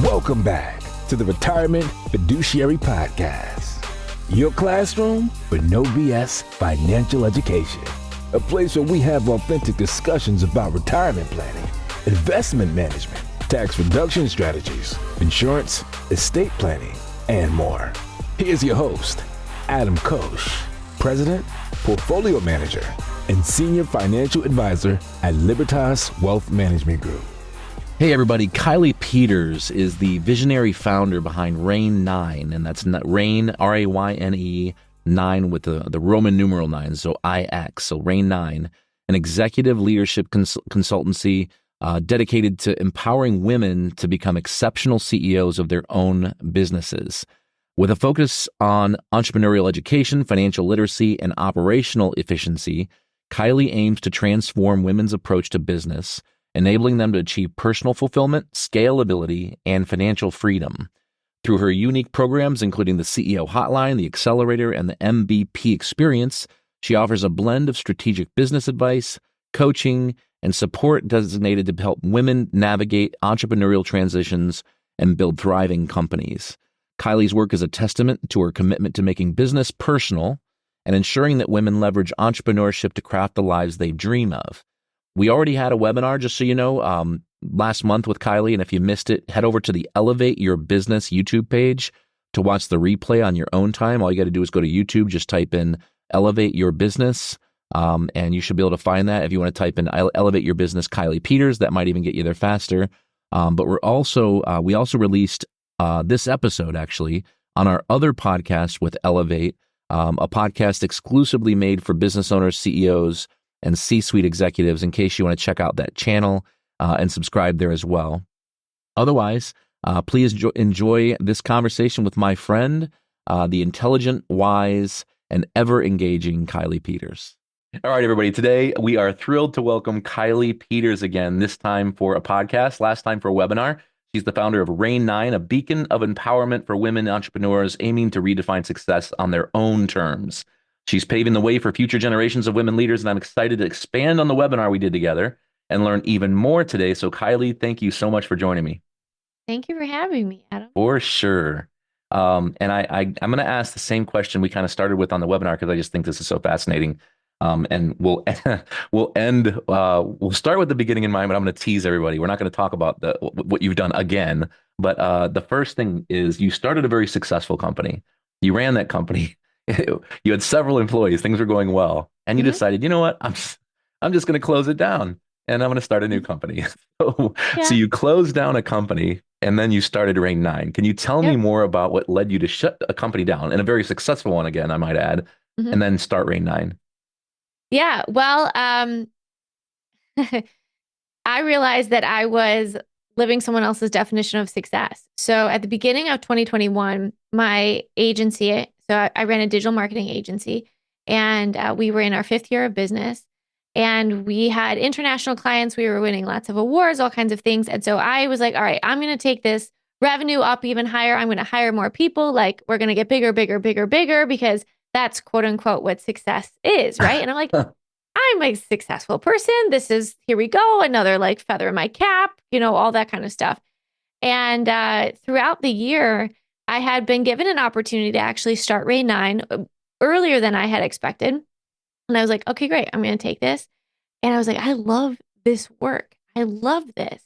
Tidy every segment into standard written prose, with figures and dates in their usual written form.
Welcome back to the Retirement Fiduciary Podcast, your classroom with no BS financial education, a place where we have authentic discussions about retirement planning, investment management, tax reduction strategies, insurance, estate planning, and more. Here's your host, Adam Koos, President, Portfolio Manager, and Senior Financial Advisor at Libertas Wealth Management Group. Hey everybody, Kiley Peters is the visionary founder behind RAYNE IX, and that's RAYNE, R-A-Y-N-E, 9 with the Roman numeral 9, so I-X, so RAYNE IX, an executive leadership consultancy dedicated to empowering women to become exceptional CEOs of their own businesses. With a focus on entrepreneurial education, financial literacy, and operational efficiency, Kiley aims to transform women's approach to business, enabling them to achieve personal fulfillment, scalability, and financial freedom. Through her unique programs, including the CEO Hotline, the Accelerator, and the MVP Experience, she offers a blend of strategic business advice, coaching, and support designated to help women navigate entrepreneurial transitions and build thriving companies. Kiley's work is a testament to her commitment to making business personal and ensuring that women leverage entrepreneurship to craft the lives they dream of. We already had a webinar, just so you know, last month with Kiley, and if you missed it, head over to the Elevate Your Business YouTube page to watch the replay on your own time. All you got to do is go to YouTube, just type in Elevate Your Business, and you should be able to find that. If you want to type in Elevate Your Business Kiley Peters, that might even get you there faster. But we also released this episode, actually, on our other podcast with Elevate, a podcast exclusively made for business owners, CEOs, and C-suite executives, in case you want to check out that channel and subscribe there as well. Otherwise, please enjoy this conversation with my friend, the intelligent, wise, and ever-engaging Kiley Peters. All right, everybody. Today, we are thrilled to welcome Kiley Peters again, this time for a podcast, last time for a webinar. She's the founder of RAYNE IX, a beacon of empowerment for women entrepreneurs aiming to redefine success on their own terms. She's paving the way for future generations of women leaders, and I'm excited to expand on the webinar we did together and learn even more today. So Kiley, thank you so much for joining me. Thank you for having me, Adam. For sure. And I'm going to ask the same question we kind of started with on the webinar, because I just think this is so fascinating. And we'll start with the beginning in mind, but I'm going to tease everybody. We're not going to talk about what you've done again. But the first thing is, you started a very successful company. You ran that company. You had several employees, things were going well, and you decided, you know what, I'm just going to close it down and I'm going to start a new company. So you closed down a company and then you started RAYNE IX. Can you tell me more about what led you to shut a company down, and a very successful one again, I might add, and then start RAYNE IX? Yeah, well, I realized that I was living someone else's definition of success. So at the beginning of 2021, my agency, so I ran a digital marketing agency, and we were in our 5th year of business, and we had international clients. We were winning lots of awards, all kinds of things. And so I was like, all right, I'm going to take this revenue up even higher. I'm going to hire more people. Like, we're going to get bigger, bigger, bigger, bigger, because that's quote unquote what success is, right? And I'm like, I'm a successful person. Here we go. Another like feather in my cap, all that kind of stuff. And throughout the year, I had been given an opportunity to actually start RAYNE IX earlier than I had expected. And I was like, okay, great. I'm going to take this. And I was like, I love this work. I love this.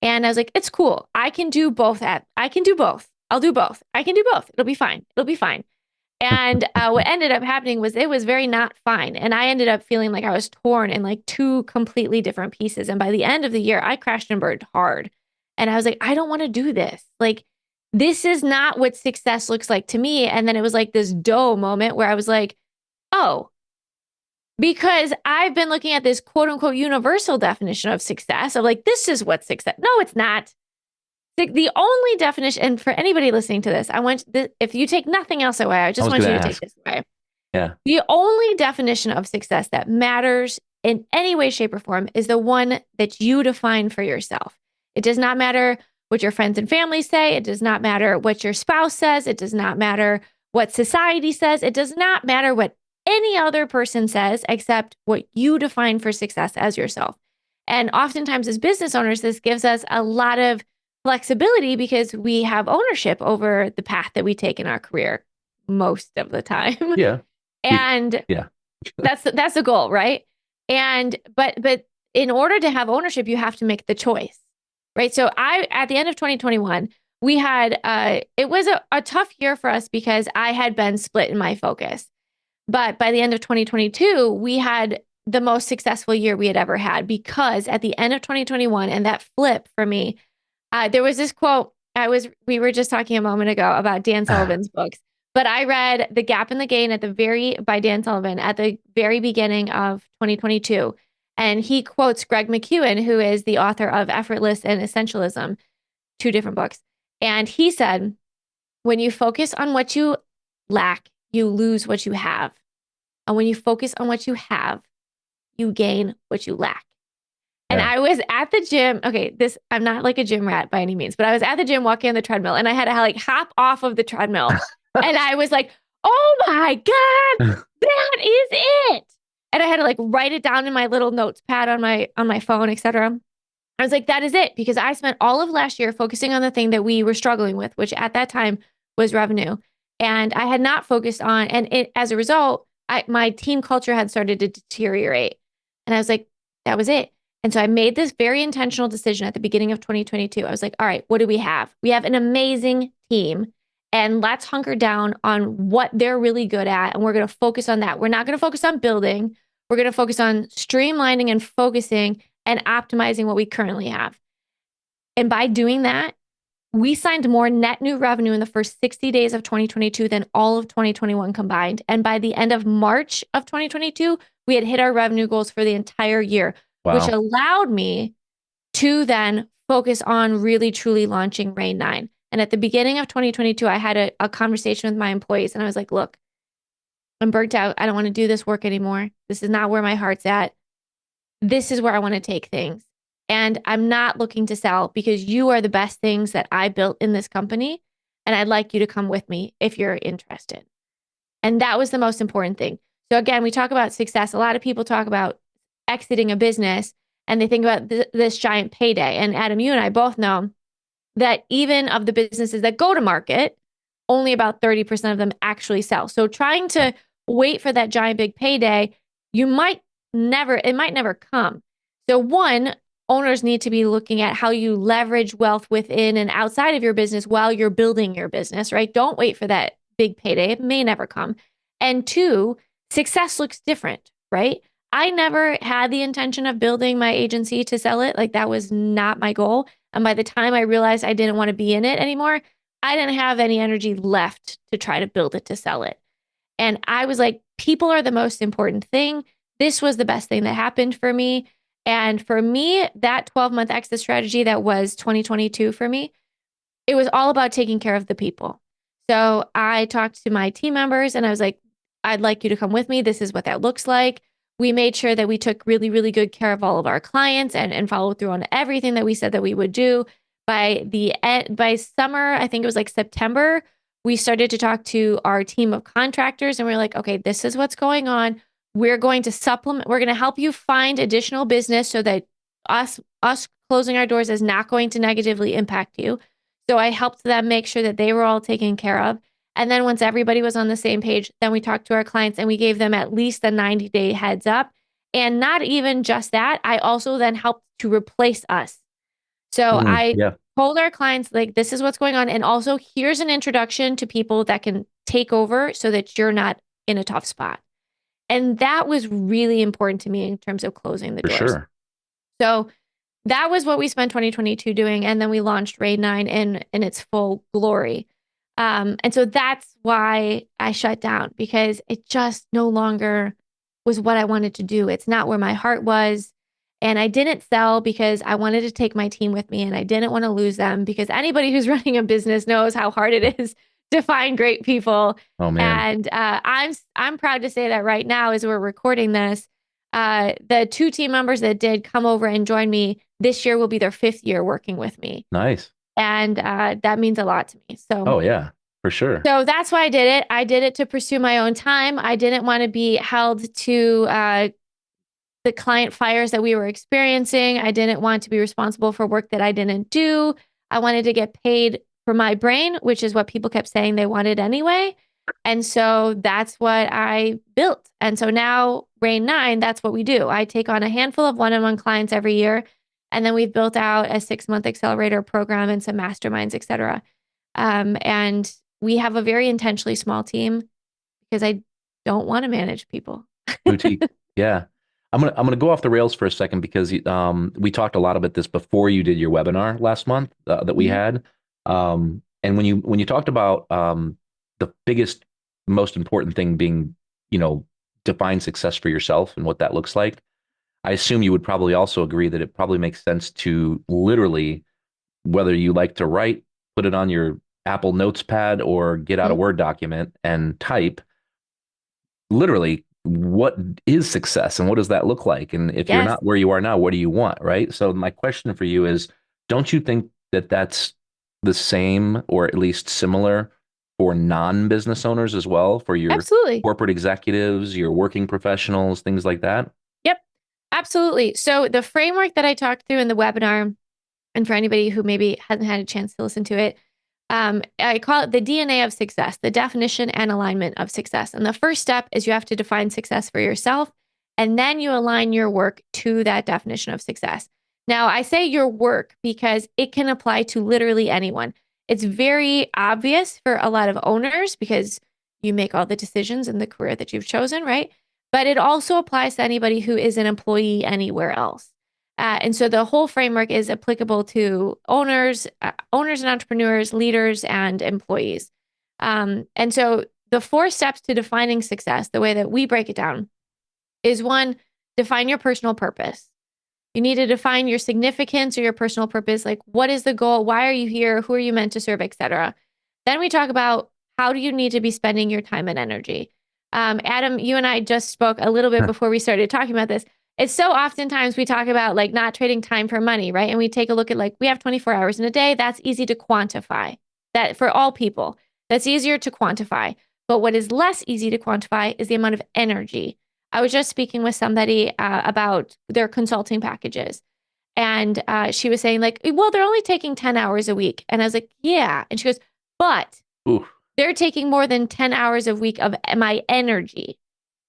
And I was like, it's cool. I can do both. I can do both. I'll do both. I can do both. It'll be fine. It'll be fine. And what ended up happening was it was very not fine. And I ended up feeling like I was torn in like 2 completely different pieces. And by the end of the year, I crashed and burned hard. And I was like, I don't want to do this. Like, this is not what success looks like to me. And then it was like this moment where I was like, oh, because I've been looking at this quote unquote universal definition of success of like, this is what success. No, it's not. The only definition, and for anybody listening to this, if you take nothing else away, I just want you to take this away. Yeah. The only definition of success that matters in any way, shape, or form is the one that you define for yourself. It does not matter what your friends and family say. It does not matter what your spouse says. It does not matter what society says. It does not matter what any other person says, except what you define for success as yourself. And oftentimes as business owners, this gives us a lot of flexibility because we have ownership over the path that we take in our career most of the time. Yeah. And Yeah. that's the goal, right? But in order to have ownership, you have to make the choice, right? So at the end of 2021, we had it was a tough year for us because I had been split in my focus. But by the end of 2022, we had the most successful year we had ever had, because at the end of 2021, and that flip for me, there was this quote. We were just talking a moment ago about Dan Sullivan's books, but I read The Gap and the Gain by Dan Sullivan at the very beginning of 2022. And he quotes Greg McKeown, who is the author of Effortless and Essentialism, two different books. And he said, when you focus on what you lack, you lose what you have. And when you focus on what you have, you gain what you lack. And Yeah. I was at the gym. Okay, I'm not like a gym rat by any means, but I was at the gym walking on the treadmill, and I had to like hop off of the treadmill. And I was like, oh my God, that is it. And I had to like write it down in my little notes pad on my phone, etc. I was like, that is it. Because I spent all of last year focusing on the thing that we were struggling with, which at that time was revenue. And I had not focused on, as a result, my team culture had started to deteriorate. And I was like, that was it. And so I made this very intentional decision at the beginning of 2022. I was like, all right, what do we have? We have an amazing team, and let's hunker down on what they're really good at. And we're going to focus on that. We're not going to focus on building. We're going to focus on streamlining and focusing and optimizing what we currently have. And by doing that, we signed more net new revenue in the first 60 days of 2022 than all of 2021 combined. And by the end of March of 2022, we had hit our revenue goals for the entire year, which Wow. allowed me to then focus on really, truly launching RAYNE IX. And at the beginning of 2022, I had a conversation with my employees, and I was like, look, I'm burnt out. I don't want to do this work anymore. This is not where my heart's at. This is where I want to take things. And I'm not looking to sell, because you are the best things that I built in this company. And I'd like you to come with me if you're interested. And that was the most important thing. So again, we talk about success. A lot of people talk about exiting a business and they think about this giant payday. And Adam, you and I both know that even of the businesses that go to market, only about 30% of them actually sell. So trying to wait for that giant big payday, it might never come. So one, owners need to be looking at how you leverage wealth within and outside of your business while you're building your business, right? Don't wait for that big payday. It may never come. And two, success looks different, right? I never had the intention of building my agency to sell it. Like, that was not my goal. And by the time I realized I didn't want to be in it anymore, I didn't have any energy left to try to build it to sell it. And I was like, people are the most important thing. This was the best thing that happened for me. And for me, that 12-month exit strategy that was 2022 for me, it was all about taking care of the people. So I talked to my team members and I was like, I'd like you to come with me. This is what that looks like. We made sure that we took really, really good care of all of our clients and followed through on everything that we said that we would do. By summer, I think it was like September, we started to talk to our team of contractors and we were like, okay, this is what's going on. We're going to supplement, we're going to help you find additional business so that us closing our doors is not going to negatively impact you. So I helped them make sure that they were all taken care of. And then once everybody was on the same page, then we talked to our clients and we gave them at least a 90-day heads up. And not even just that, I also then helped to replace us. So I told our clients, like, this is what's going on. And also, here's an introduction to people that can take over so that you're not in a tough spot. And that was really important to me in terms of closing the doors. Sure. So that was what we spent 2022 doing. And then we launched RAYNE IX in its full glory. And so that's why I shut down, because it just no longer was what I wanted to do. It's not where my heart was. And I didn't sell because I wanted to take my team with me and I didn't want to lose them, because anybody who's running a business knows how hard it is to find great people. Oh, man. And I'm proud to say that right now, as we're recording this, the two team members that did come over and join me this year will be their 5th year working with me. Nice. And that means a lot to me. So, oh yeah, for sure. So that's why I did it. I did it to pursue my own time. I didn't want to be held to the client fires that we were experiencing. I didn't want to be responsible for work that I didn't do. I wanted to get paid for my brain, which is what people kept saying they wanted anyway. And so that's what I built. And so now RAYNE IX, that's what we do. I take on a handful of one-on-one clients every year. And then we've built out a 6-month accelerator program and some masterminds, et cetera. And we have a very intentionally small team because I don't want to manage people. Boutique. Yeah. I'm gonna go off the rails for a second because we talked a lot about this before you did your webinar last month that we had. And when you talked about the biggest, most important thing being, define success for yourself and what that looks like, I assume you would probably also agree that it probably makes sense to literally, whether you like to write, put it on your Apple Notes pad or get out a Word document and type literally what is success and what does that look like? And if you're Yes, not where you are now, what do you want? Right. So my question for you is, don't you think that that's the same or at least similar for non-business owners as well, for your absolutely. corporate executives, your working professionals, things like that? Yep, absolutely. So the framework that I talked through in the webinar, and for anybody who maybe hasn't had a chance to listen to it, I call it the DNA of success, the definition and alignment of success. And the first step is you have to define success for yourself, and then you align your work to that definition of success. Now, I say your work because it can apply to literally anyone. It's very obvious for a lot of owners because you make all the decisions in the career that you've chosen, right? But it also applies to anybody who is an employee anywhere else. And so the whole framework is applicable to owners and entrepreneurs, leaders, and employees. And so the 4 steps to defining success, the way that we break it down, is 1, define your personal purpose. You need to define your significance or your personal purpose, like what is the goal, why are you here, who are you meant to serve, etc. Then we talk about how do you need to be spending your time and energy. Adam, you and I just spoke a little bit before we started talking about this. It's so oftentimes we talk about like not trading time for money, right? And we take a look at like we have 24 hours in a day. That's easy to quantify. That for all people, that's easier to quantify. But what is less easy to quantify is the amount of energy. I was just speaking with somebody about their consulting packages. And she was saying like, well, they're only taking 10 hours a week. And I was like, yeah. And she goes, but Oof. they're taking more than 10 hours a week of my energy.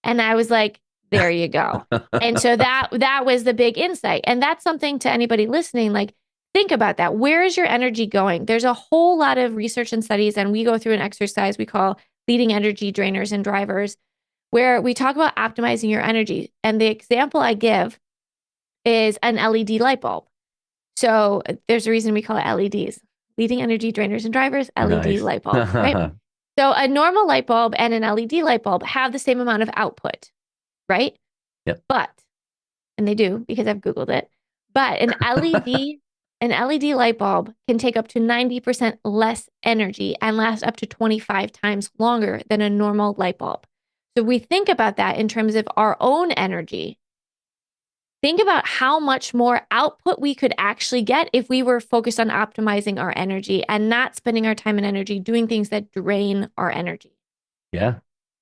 And I was like, there you go. And so that was the big insight. And that's something to anybody listening, like think about that. Where is your energy going? There's a whole lot of research and studies, and we go through an exercise we call leading energy drainers and drivers, where we talk about optimizing your energy. And the example I give is an LED light bulb. So there's a reason we call it LEDs, leading energy drainers and drivers, LED Nice. light bulb, right? So a normal light bulb and an LED light bulb have the same amount of output, right? Yep. But, and they do because I've Googled it, but an LED light bulb can take up to 90% less energy and last up to 25 times longer than a normal light bulb. So we think about that in terms of our own energy. Think about how much more output we could actually get if we were focused on optimizing our energy and not spending our time and energy doing things that drain our energy. Yeah.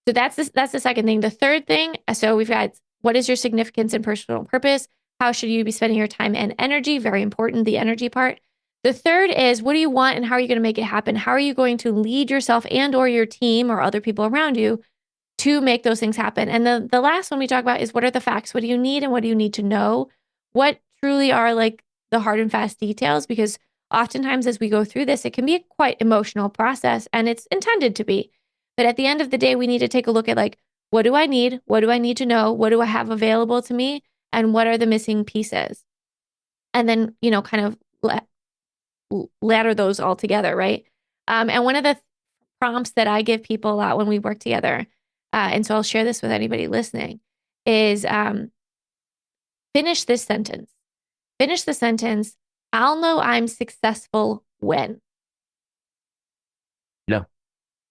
So that's the second thing. The third thing, so we've got what is your significance and personal purpose? How should you be spending your time and energy? Very important, the energy part. The third is what do you want and how are you going to make it happen? How are you going to lead yourself and or your team or other people around you to make those things happen? And the last one we talk about is what are the facts? What do you need and what do you need to know? What truly are like the hard and fast details? Because oftentimes as we go through this, it can be a quite emotional process and it's intended to be. But at the end of the day, we need to take a look at like, what do I need? What do I need to know? What do I have available to me? And what are the missing pieces? And then, kind of ladder those all together, right? And one of the prompts that I give people a lot when we work together, and so I'll share this with anybody listening, is finish this sentence. Finish the sentence. I'll know I'm successful when. Yeah.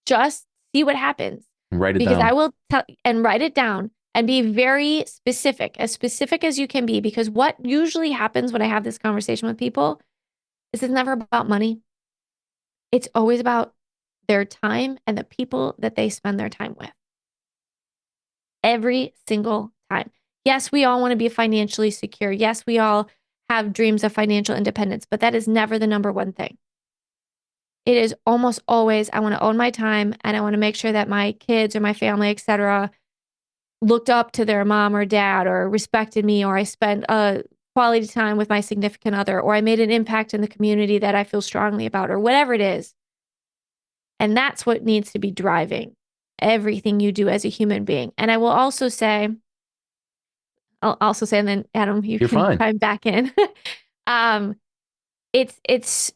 Just see what happens. Write it Because down. I will tell and write it down and be very specific as you can be. Because what usually happens when I have this conversation with people is it's never about money. It's always about their time and the people that they spend their time with. Every single time. Yes, we all want to be financially secure. Yes, we all have dreams of financial independence, but that is never the number one thing. It is almost always, I want to own my time and I want to make sure that my kids or my family, etc., looked up to their mom or dad or respected me, or I spent a quality time with my significant other, or I made an impact in the community that I feel strongly about, or whatever it is. And that's what needs to be driving everything you do as a human being. And I will also say, and then Adam, You're can fine. chime back in. It's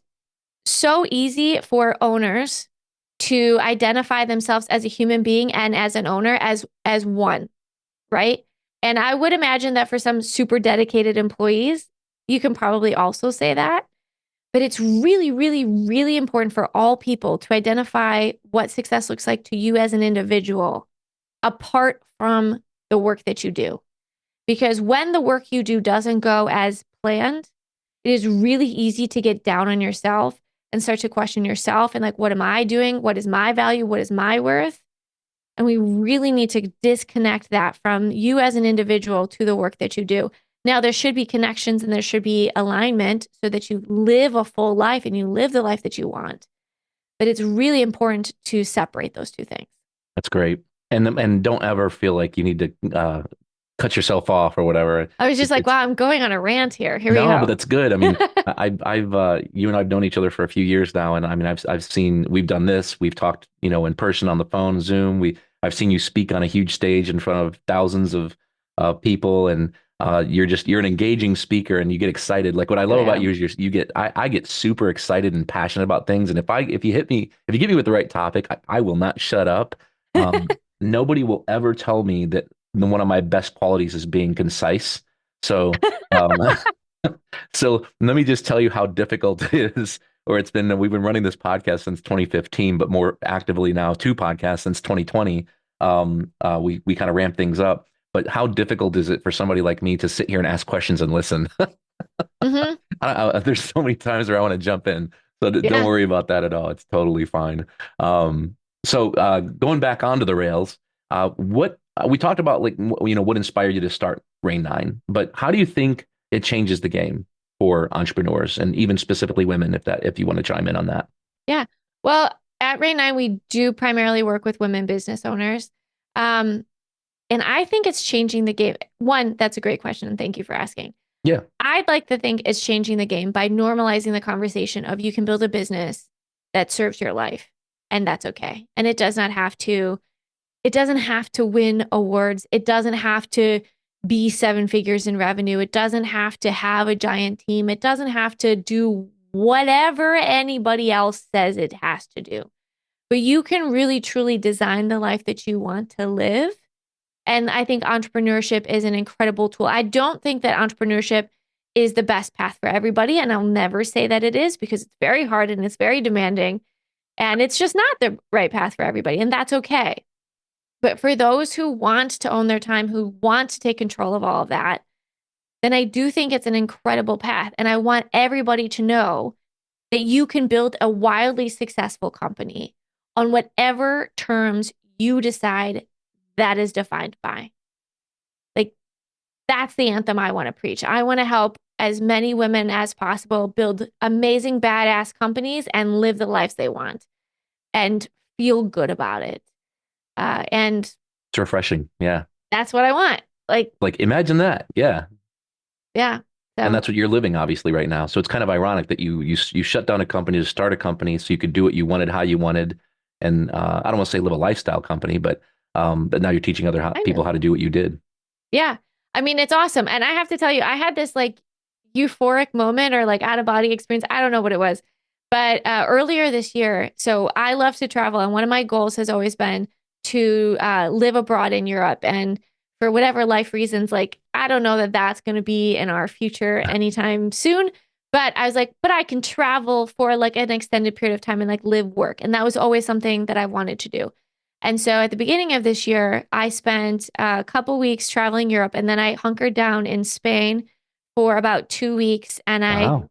so easy for owners to identify themselves as a human being and as an owner as one, right? And I would imagine that for some super dedicated employees, you can probably also say that. But it's really, really, really important for all people to identify what success looks like to you as an individual, apart from the work that you do. Because when the work you do doesn't go as planned, it is really easy to get down on yourself and start to question yourself and like, what am I doing? What is my value? What is my worth? And we really need to disconnect that from you as an individual to the work that you do. Now, there should be connections and there should be alignment so that you live a full life and you live the life that you want. But it's really important to separate those two things. That's great. And don't ever feel like you need to cut yourself off or whatever. I was just like, wow, I'm going on a rant here. Here we No, go. but that's good. I mean, I've you and I've known each other for a few years now, and I mean, I've seen we've done this. We've talked, in person on the phone, Zoom. I've seen you speak on a huge stage in front of thousands of people, and you're an engaging speaker, and you get excited. Like what I love about you is I get super excited and passionate about things, and if you hit me with the right topic, I will not shut up. Nobody will ever tell me that one of my best qualities is being concise. So, so let me just tell you how difficult it is. We've been running this podcast since 2015, but more actively now, two podcasts since 2020. We kind of ramp things up. But how difficult is it for somebody like me to sit here and ask questions and listen? There's so many times where I want to jump in. So don't worry about that at all. It's totally fine. So going back onto the rails, what we talked about, like, what inspired you to start RAYNE IX, but how do you think it changes the game for entrepreneurs and even specifically women, if you want to chime in on that? Yeah. Well, at RAYNE IX, we do primarily work with women business owners. And I think it's changing the game. One, that's a great question. And thank you for asking. Yeah. I'd like to think it's changing the game by normalizing the conversation of you can build a business that serves your life, and that's okay. And it doesn't have to win awards. It doesn't have to be 7 figures in revenue. It doesn't have to have a giant team. It doesn't have to do whatever anybody else says it has to do. But you can really, truly design the life that you want to live. And I think entrepreneurship is an incredible tool. I don't think that entrepreneurship is the best path for everybody. And I'll never say that it is, because it's very hard and it's very demanding. And it's just not the right path for everybody. And that's okay. But for those who want to own their time, who want to take control of all of that, then I do think it's an incredible path. And I want everybody to know that you can build a wildly successful company on whatever terms you decide that is defined by. Like, that's the anthem I want to preach. I want to help as many women as possible build amazing, badass companies and live the lives they want and feel good about it. And it's refreshing. Yeah. That's what I want. Like imagine that. Yeah. Yeah. So, and that's what you're living, obviously, right now. So it's kind of ironic that you shut down a company to start a company so you could do what you wanted, how you wanted. And I don't want to say live a lifestyle company, but now you're teaching other people how to do what you did. Yeah. I mean, it's awesome. And I have to tell you, I had this like euphoric moment or like out of body experience. I don't know what it was, but earlier this year, so I love to travel. And one of my goals has always been to live abroad in Europe. And for whatever life reasons, like, I don't know that that's going to be in our future anytime soon. But I was like, but I can travel for like an extended period of time and like live work. And that was always something that I wanted to do. And so at the beginning of this year, I spent a couple weeks traveling Europe, and then I hunkered down in Spain for about 2 weeks. And I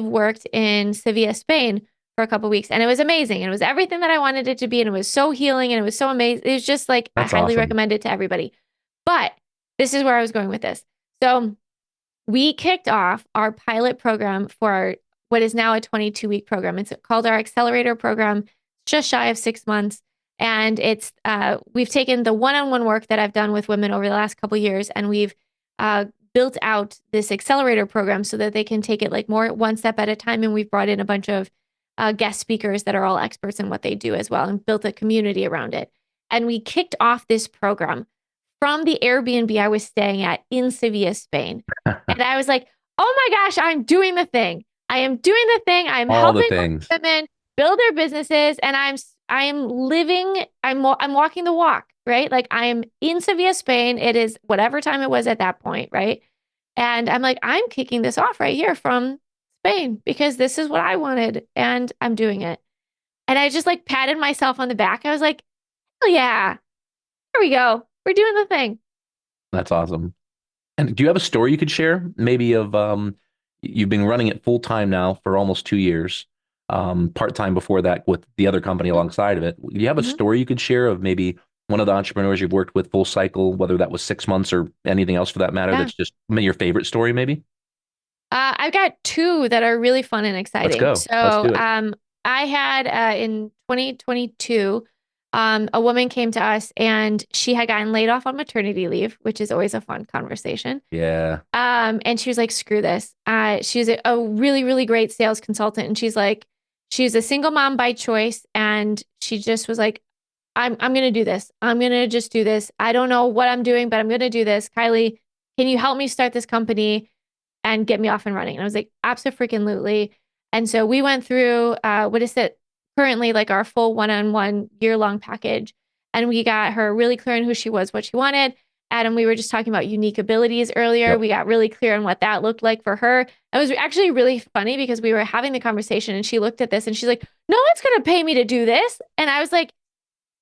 worked in Sevilla, Spain for a couple weeks, and it was amazing. And it was everything that I wanted it to be. And it was so healing, and it was so amazing. It was just like, I highly recommend it to everybody. But this is where I was going with this. So we kicked off our pilot program for what is now a 22-week program. It's called our Accelerator program, just shy of 6 months. And it's we've taken the one-on-one work that I've done with women over the last couple of years, and we've built out this Accelerator program so that they can take it like more one step at a time. And we've brought in a bunch of guest speakers that are all experts in what they do as well, and built a community around it. And we kicked off this program from the Airbnb I was staying at in Sevilla, Spain. And I was like, oh my gosh, I'm doing the thing. I am doing the thing. I'm All the helping things. women build their businesses, and I'm living, I'm walking the walk, right? Like I am in Sevilla, Spain. It is whatever time it was at that point, right? And I'm like, I'm kicking this off right here from Spain because this is what I wanted, and I'm doing it. And I just like patted myself on the back. I was like, oh yeah, here we go. We're doing the thing. That's awesome. And do you have a story you could share? Maybe of you've been running it full time now for almost 2 years, part time before that with the other company alongside of it. Do you have a Mhm. story you could share of maybe one of the entrepreneurs you've worked with full cycle, whether that was 6 months or anything else for that matter? Yeah. That's just your favorite story, maybe. I've got two that are really fun and Let's exciting. go. Let's So, do it. I had in 2022, a woman came to us and she had gotten laid off on maternity leave, which is always a fun conversation. Yeah. And she was like, screw this. She's a really, really great sales consultant. And she's like, she's a single mom by choice. And she just was like, I'm going to do this. I'm going to just do this. I don't know what I'm doing, but I'm going to do this. Kiley, can you help me start this company and get me off and running? And I was like, absolutely. And so we went through, what is it currently, like our full one-on-one year-long package. And we got her really clear on who she was, what she wanted. Adam, we were just talking about unique abilities earlier. Yep. We got really clear on what that looked like for her. It was actually really funny because we were having the conversation and she looked at this and she's like, no one's going to pay me to do this. And I was like,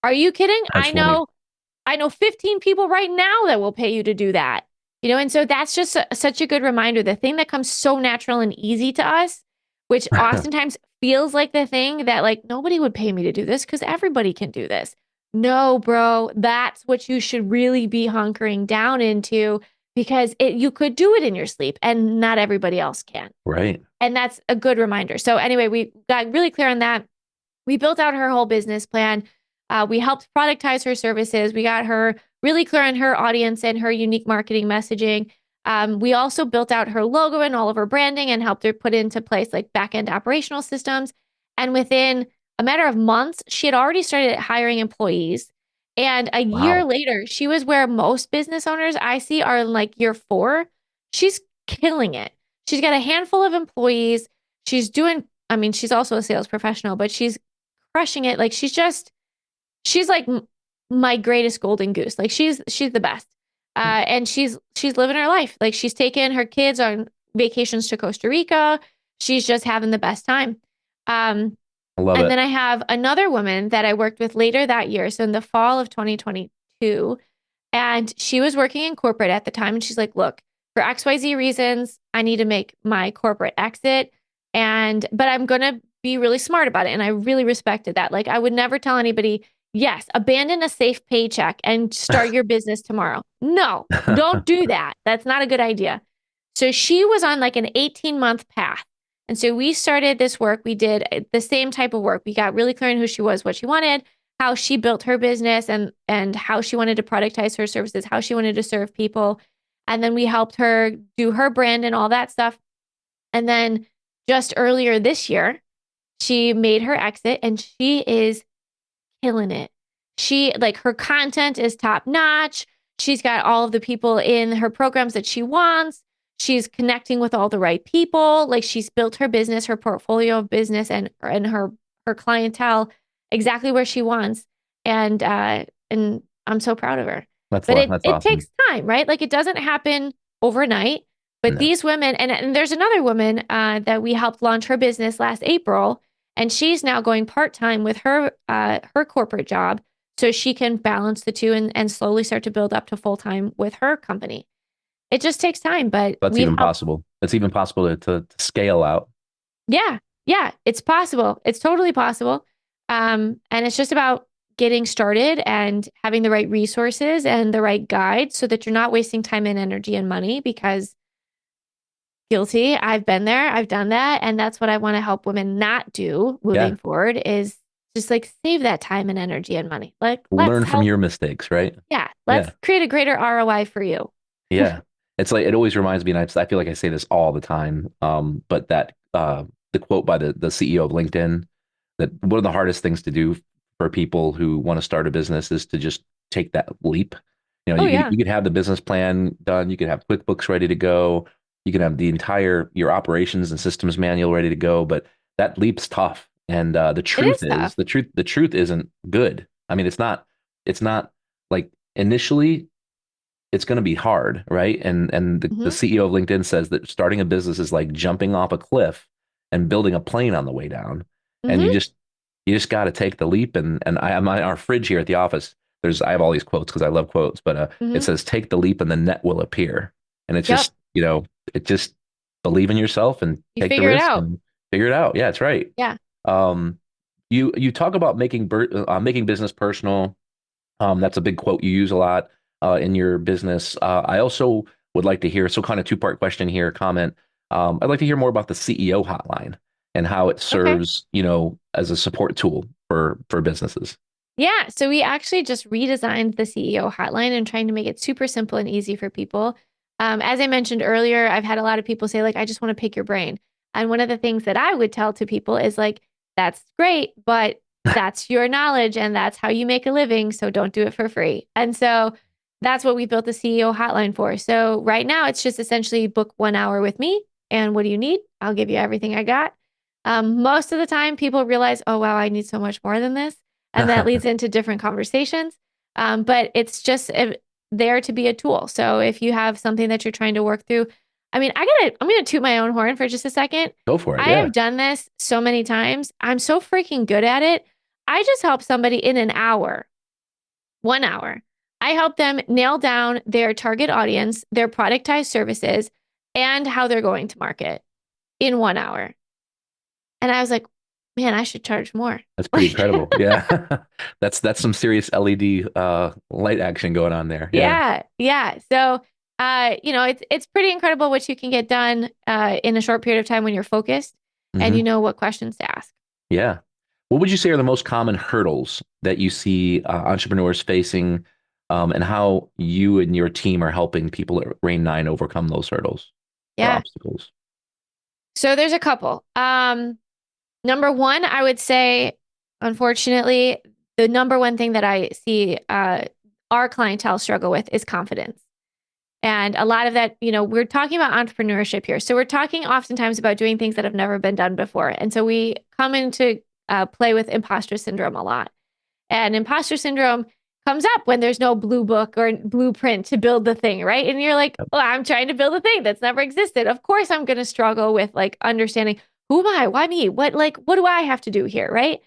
are you kidding? That's funny. I know 15 people right now that will pay you to do that. And so that's just such a good reminder. The thing that comes so natural and easy to us, which oftentimes feels like the thing that like nobody would pay me to do this because everybody can do this. No, bro, that's what you should really be hunkering down into because you could do it in your sleep and not everybody else can. Right. And that's a good reminder. So anyway, we got really clear on that. We built out her whole business plan. We helped productize her services. We got her really clear on her audience and her unique marketing messaging. We also built out her logo and all of her branding and helped her put into place like back-end operational systems. And within a matter of months, she had already started hiring employees. And a year Wow. later, she was where most business owners I see are in like year 4. She's killing it. She's got a handful of employees. She's doing, I mean, she's also a sales professional, but she's crushing it. Like she's like my greatest golden goose. Like she's the best. And she's living her life. Like she's taken her kids on vacations to Costa Rica. She's just having the best time. Um, I love and it. then I have another woman that I worked with later that year. So in the fall of 2022, and she was working in corporate at the time. And she's like, look, for XYZ reasons, I need to make my corporate exit. But I'm going to be really smart about it. And I really respected that. Like I would never tell anybody, yes, abandon a safe paycheck and start your business tomorrow. No, don't do that. That's not a good idea. So she was on like an 18-month path. And so we started this work. We did the same type of work. We got really clear on who she was, what she wanted, how she built her business and how she wanted to productize her services, how she wanted to serve people. And then we helped her do her brand and all that stuff. And then just earlier this year, she made her exit and she is killing it. She like her content is top notch. She's got all of the people in her programs that she wants. She's connecting with all the right people. Like she's built her business, her portfolio of business and her clientele exactly where she wants. And I'm so proud of her. But That's it awesome. takes time, right? Like it doesn't happen overnight. But No. these women, and there's another woman that we helped launch her business last April, and she's now going part-time with her corporate job so she can balance the two and slowly start to build up to full-time with her company. It just takes time, but That's we've even helped. possible. It's even possible to scale out. Yeah, yeah, it's possible. It's totally possible. And it's just about getting started and having the right resources and the right guide so that you're not wasting time and energy and money because guilty. I've been there. I've done that. And that's what I want to help women not do Yeah. moving forward is just like save that time and energy and money. Like let's Learn from help. your mistakes, right? Yeah. Yeah. Let's create a greater ROI for you. Yeah. It's like, it always reminds me, and I feel like I say this all the time. But that, the quote by the CEO of LinkedIn, that one of the hardest things to do for people who want to start a business is to just take that leap. Oh You yeah. could have the business plan done. You could have QuickBooks ready to go. You can have the entire, your operations and systems manual ready to go, but that leap's tough. And It is tough. the truth isn't good. I mean, it's not like initially it's going to be hard, right? And the Hmm. CEO of LinkedIn says that starting a business is like jumping off a cliff and building a plane on the way down. And Hmm. you just got to take the leap. And I'm on our fridge here at the office. I have all these quotes because I love quotes, but it Hmm. says take the leap and the net will appear. And it's Yep. just, it just believe in yourself and You take the figure it risk out. and figure it out. Yeah, it's right. Yeah. Um, you talk about making business personal. That's a big quote you use a lot in your business. I also would like to hear, so kind of two-part question here, comment. I'd like to hear more about the CEO hotline and how it Okay. serves, as a support tool for businesses. Yeah. So we actually just redesigned the CEO hotline and trying to make it super simple and easy for people. As I mentioned earlier, I've had a lot of people say, like, I just want to pick your brain. And one of the things that I would tell to people is like, that's great, but that's your knowledge and that's how you make a living. So don't do it for free. And so that's what we built the CEO hotline for. So right now it's just essentially book 1 hour with me. And what do you need? I'll give you everything I got. Most of the time people realize, oh, wow, I need so much more than this. And that leads into different conversations. But it's just there to be a tool. So if you have something that you're trying to work through, I mean, I'm gonna toot my own horn for just a second. Go for it. I Yeah. have done this so many times. I'm so freaking good at it. I just help somebody in an hour, 1 hour. I help them nail down their target audience, their productized services, and how they're going to market in 1 hour. And I was like, man, I should charge more. That's pretty Like, incredible. Yeah. That's some serious LED light action going on there. Yeah. yeah, yeah. So, it's pretty incredible what you can get done in a short period of time when you're focused and you Hmm. know what questions to ask. Yeah. What would you say are the most common hurdles that you see entrepreneurs facing, and how you and your team are helping people at RAYNE IX overcome those hurdles or Yeah. obstacles? So there's a couple. Number one, I would say, unfortunately, the number one thing that I see our clientele struggle with is confidence. And a lot of that, we're talking about entrepreneurship here. So we're talking oftentimes about doing things that have never been done before. And so we come into play with imposter syndrome a lot. And imposter syndrome comes up when there's no blue book or blueprint to build the thing, right? And you're like, oh, I'm trying to build a thing that's never existed. Of course, I'm going to struggle with like understanding who am I? Why me? What do I have to do here, right?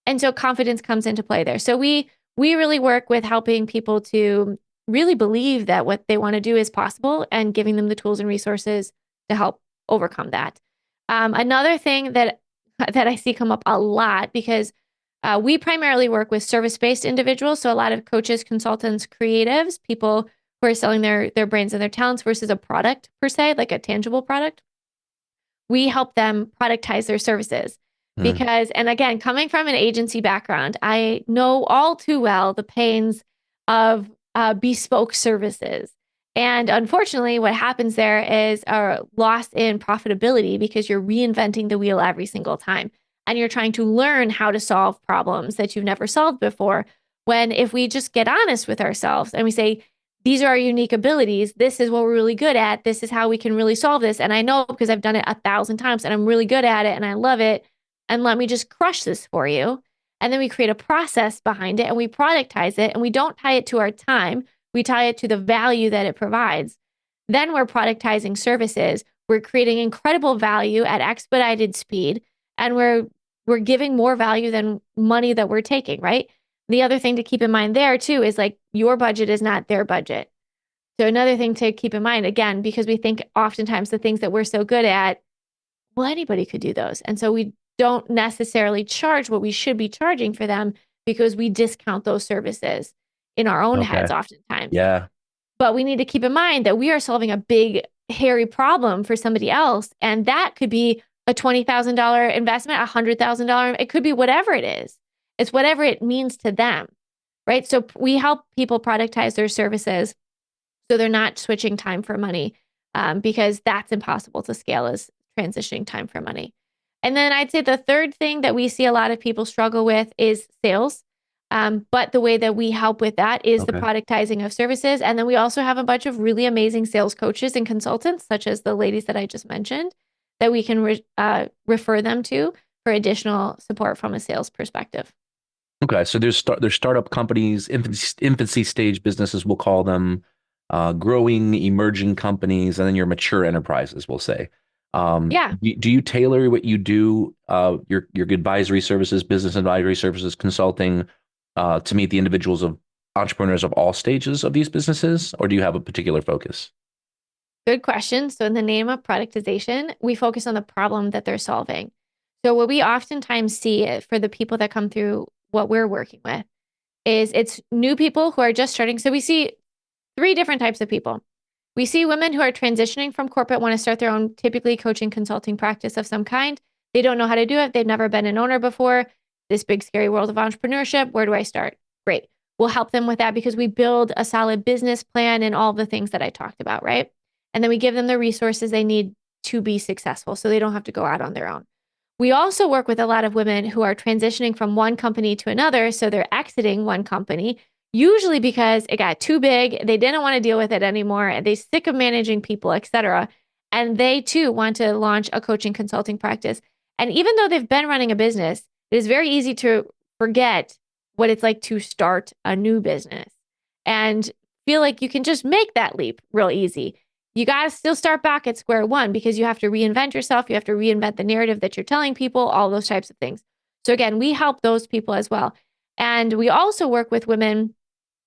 And so confidence comes into play there. So we really work with helping people to really believe that what they want to do is possible and giving them the tools and resources to help overcome that. Another thing that I see come up a lot because we primarily work with service-based individuals, so a lot of coaches, consultants, creatives, people who are selling their brains and their talents versus a product per se, like a tangible product. We help them productize their services Mm, because, and again, coming from an agency background, I know all too well the pains of bespoke services. And unfortunately, what happens there is a loss in profitability because you're reinventing the wheel every single time and you're trying to learn how to solve problems that you've never solved before. When if we just get honest with ourselves and we say, these are our unique abilities. This is what we're really good at. This is how we can really solve this. And I know because I've done it 1,000 times and I'm really good at it and I love it. And let me just crush this for you. And then we create a process behind it and we productize it and we don't tie it to our time. We tie it to the value that it provides. Then we're productizing services. We're creating incredible value at expedited speed and we're giving more value than money that we're taking, right? The other thing to keep in mind there too is like your budget is not their budget. So another thing to keep in mind again, because we think oftentimes the things that we're so good at, well, anybody could do those. And so we don't necessarily charge what we should be charging for them because we discount those services in our own heads okay. oftentimes. Yeah. But we need to keep in mind that we are solving a big, hairy problem for somebody else. And that could be a $20,000 investment, $100,000. It could be whatever it is. It's whatever it means to them, right? So we help people productize their services so they're not switching time for money, because that's impossible to scale, is transitioning time for money. And then I'd say the third thing that we see a lot of people struggle with is sales. But the way that we help with that is the productizing of services. And then we also have a bunch of really amazing sales coaches and consultants, such as the ladies that I just mentioned, that we can refer them to for additional support from a sales perspective. Okay, so there's startup companies, infancy stage businesses, we'll call them, growing, emerging companies, and then your mature enterprises, we'll say. Yeah. Do you tailor what you do, your advisory services, business advisory services, consulting, to meet the individuals of entrepreneurs of all stages of these businesses, or do you have a particular focus? Good question. So in the name of productization, we focus on the problem that they're solving. So what we oftentimes see for the people that come through what we're working with is it's new people who are just starting. So we see three different types of people. We see women who are transitioning from corporate, want to start their own, typically coaching consulting practice of some kind. They don't know how to do it. They've never been an owner before. This big, scary world of entrepreneurship. Where do I start? Great. We'll help them with that because we build a solid business plan and all the things that I talked about, right? And then we give them the resources they need to be successful so they don't have to go out on their own. We also work with a lot of women who are transitioning from one company to another. So they're exiting one company, usually because it got too big. They didn't want to deal with it anymore. They're sick of managing people, et cetera. And they too want to launch a coaching consulting practice. And even though they've been running a business, it is very easy to forget what it's like to start a new business and feel like you can just make that leap real easy. You got to still start back at square one because you have to reinvent yourself. You have to reinvent the narrative that you're telling people, all those types of things. So again, we help those people as well. And we also work with women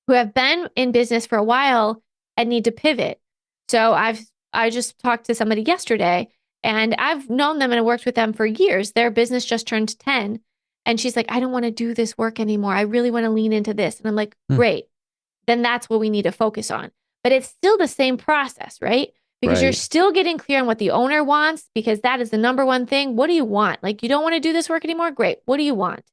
who have been in business for a while and need to pivot. So I just talked to somebody yesterday and I've known them and worked with them for years. Their business just turned 10. And she's like, I don't want to do this work anymore. I really want to lean into this. And I'm like, great. Then that's what we need to focus on. But it's still the same process, right? Because you're still getting clear on what the owner wants, because that is the number one thing. What do you want? Like, you don't want to do this work anymore? Great. What do you want?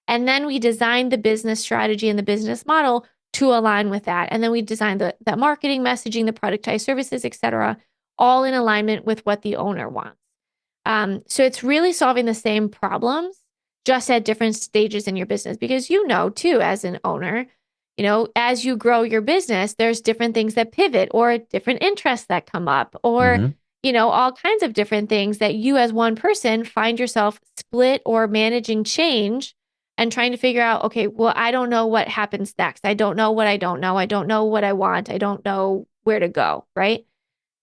And then we design the business strategy and the business model to align with that. And then we design that marketing messaging, the productized services, et cetera, all in alignment with what the owner wants. So it's really solving the same problems, just at different stages in your business. Because too, as an owner, as you grow your business, there's different things that pivot or different interests that come up or, all kinds of different things that you as one person find yourself split or managing change and trying to figure out, okay, well, I don't know what happens next. I don't know what I don't know. I don't know what I want. I don't know where to go, right?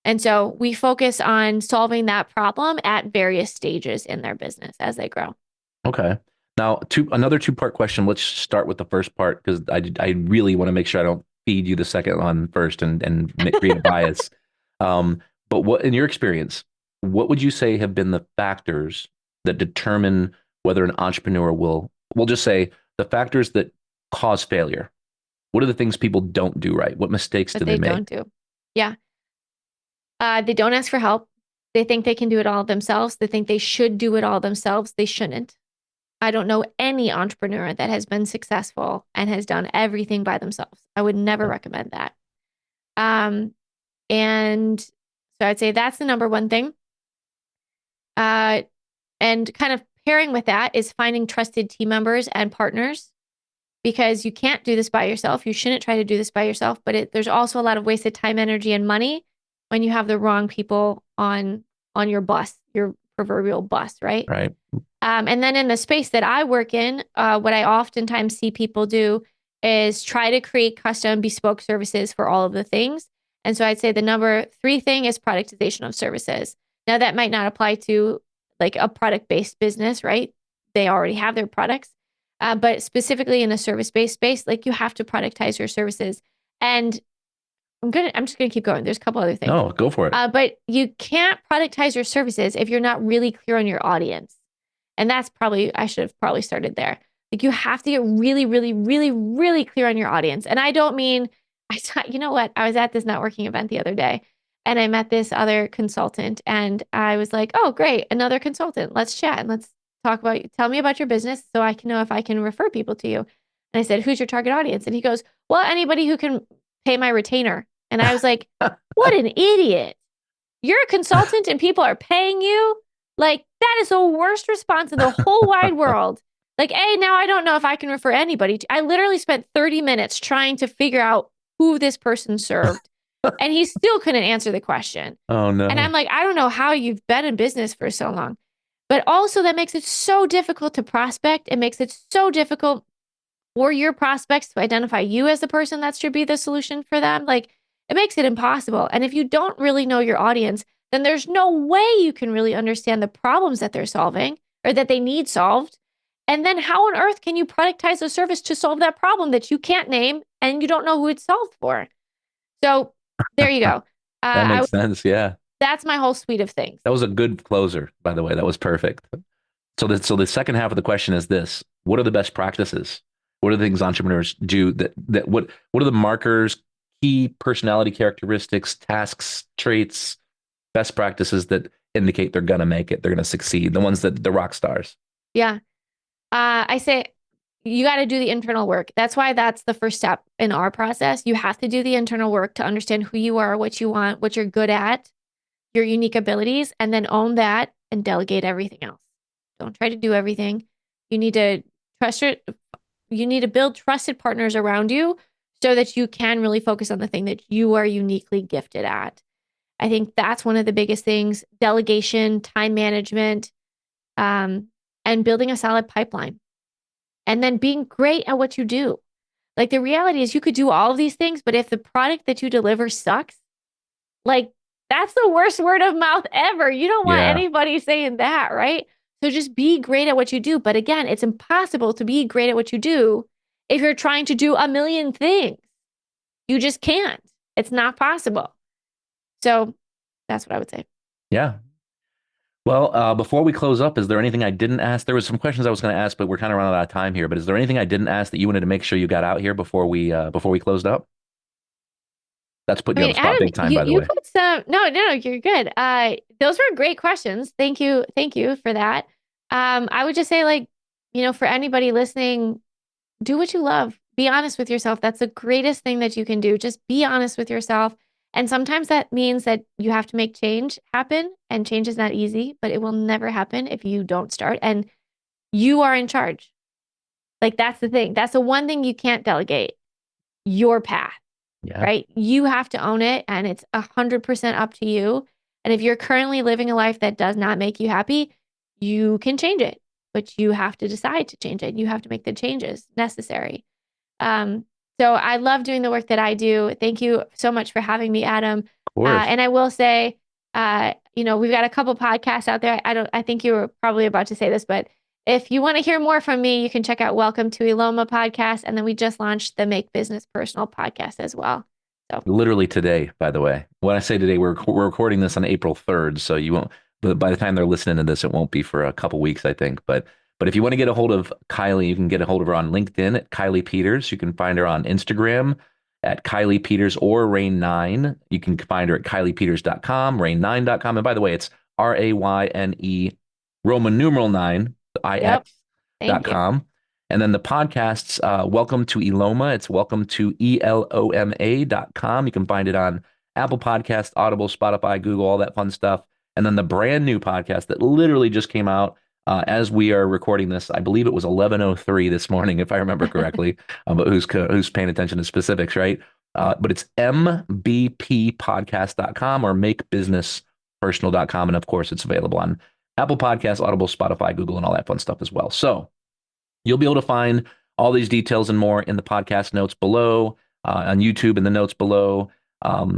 And so we focus on solving that problem at various stages in their business as they grow. Okay. Now, another two-part question. Let's start with the first part because I really want to make sure I don't feed you the second one first and create a bias. But what, in your experience, what would you say have been the factors that determine whether an entrepreneur we'll just say the factors that cause failure? What are the things people don't do right? What mistakes do they make? Don't do. Yeah. They don't ask for help. They think they can do it all themselves. They think they should do it all themselves. They shouldn't. I don't know any entrepreneur that has been successful and has done everything by themselves. I would never recommend that. And so I'd say that's the number one thing. And kind of pairing with that is finding trusted team members and partners, because you can't do this by yourself. You shouldn't try to do this by yourself, but there's also a lot of wasted time, energy, and money when you have the wrong people on your bus, your proverbial bus, right? Right. And then in the space that I work in, what I oftentimes see people do is try to create custom bespoke services for all of the things. And so I'd say the number 3 thing is productization of services. Now that might not apply to like a product-based business, right? They already have their products. But specifically in a service-based space, like you have to productize your services. And I'm just gonna keep going. There's a couple other things. No, go for it. But you can't productize your services if you're not really clear on your audience. And that's I should have probably started there. Like you have to get really, really, really, really clear on your audience. And I don't mean I saw, you know what? I was at this networking event the other day and I met this other consultant and I was like, oh, great. Another consultant. Let's chat and let's talk about, tell me about your business so I can know if I can refer people to you. And I said, who's your target audience? And he goes, well, anybody who can pay my retainer. And I was like, what an idiot. You're a consultant and people are paying you? Like, that is the worst response in the whole wide world. Like, now I don't know if I can refer anybody. I literally spent 30 minutes trying to figure out who this person served, and he still couldn't answer the question. Oh, no. And I'm like, I don't know how you've been in business for so long. But also that makes it so difficult to prospect. It makes it so difficult for your prospects to identify you as the person that should be the solution for them. Like, it makes it impossible. And if you don't really know your audience, then there's no way you can really understand the problems that they're solving or that they need solved. And then how on earth can you productize a service to solve that problem that you can't name and you don't know who it's solved for? So there you go. That makes sense. Yeah. That's my whole suite of things. That was a good closer, by the way. That was perfect. So the second half of the question is this: what are the best practices? What are the things entrepreneurs do what are the markers, key personality characteristics, tasks, traits, best practices that indicate they're going to make it, they're going to succeed, the ones that the rock stars? Yeah. I say you got to do the internal work. That's why that's the first step in our process. You have to do the internal work to understand who you are, what you want, what you're good at, your unique abilities, and then own that and delegate everything else. Don't try to do everything. You need to trust it. You need to build trusted partners around you so that you can really focus on the thing that you are uniquely gifted at. I think that's one of the biggest things: delegation, time management, and building a solid pipeline. And then being great at what you do. Like, the reality is you could do all of these things, but if the product that you deliver sucks, like, that's the worst word of mouth ever. You don't want anybody saying that, right? So just be great at what you do. But again, it's impossible to be great at what you do if you're trying to do a million things. You just can't. It's not possible. So that's what I would say. Yeah. Well, before we close up, is there anything I didn't ask? There was some questions I was going to ask, but we're kind of running out of time here. But is there anything I didn't ask that you wanted to make sure you got out here before we closed up? That's putting you on the spot big time, by the way. Put some, no, you're good. Those were great questions. Thank you for that. I would just say, like, for anybody listening, do what you love. Be honest with yourself. That's the greatest thing that you can do. Just be honest with yourself. And sometimes that means that you have to make change happen, and change is not easy, but it will never happen if you don't start. And you are in charge. Like, that's the thing. That's the one thing you can't delegate: your path. Yeah. Right? You have to own it, and it's 100% up to you. And if you're currently living a life that does not make you happy, you can change it, but you have to decide to change it. You have to make the changes necessary. So I love doing the work that I do. Thank you so much for having me, Adam. And I will say, we've got a couple podcasts out there. I think you were probably about to say this, but if you want to hear more from me, you can check out Welcome to Eloma podcast. And then we just launched the Make Business Personal podcast as well. So literally today, by the way. When I say today, we're recording this on April 3rd. So you won't, but by the time they're listening to this, it won't be for a couple weeks, I think. But if you want to get a hold of Kiley, you can get a hold of her on LinkedIn at Kiley Peters. You can find her on Instagram at Kiley Peters or RAYNE IX. You can find her at KileyPeters.com, RAYNE9.com. And by the way, it's RAYNE Roman numeral 9. IX.com. And then the podcasts, Welcome to Eloma. It's welcome to ELOMA.com. You can find it on Apple Podcasts, Audible, Spotify, Google, all that fun stuff. And then the brand new podcast that literally just came out as we are recording this. I believe it was 11:03 this morning, if I remember correctly. But who's paying attention to specifics, right? But it's mbppodcast.com or makebusinesspersonal.com. And of course, it's available on Apple Podcasts, Audible, Spotify, Google, and all that fun stuff as well. So you'll be able to find all these details and more in the podcast notes below, on YouTube in the notes below.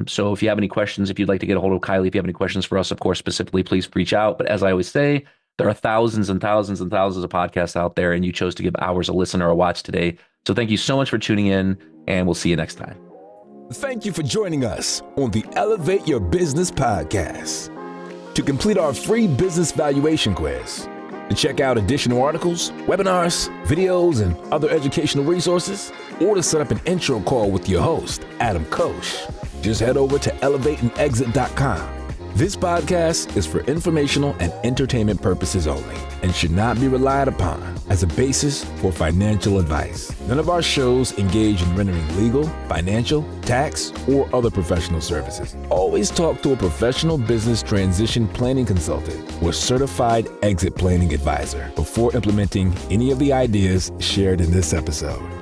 So if you have any questions, if you'd like to get a hold of Kiley, if you have any questions for us, of course, specifically, please reach out. But as I always say, there are thousands and thousands and thousands of podcasts out there, and you chose to give ours a listen or a watch today. So thank you so much for tuning in, and we'll see you next time. Thank you for joining us on the Elevate Your Business podcast. To complete our free business valuation quiz, To check out additional articles, webinars, videos, and other educational resources, or to set up an intro call with your host, Adam Koos, just head over to elevateandexit.com. This podcast is for informational and entertainment purposes only and should not be relied upon as a basis for financial advice. None of our shows engage in rendering legal, financial, tax, or other professional services. Always talk to a professional business transition planning consultant or certified exit planning advisor before implementing any of the ideas shared in this episode.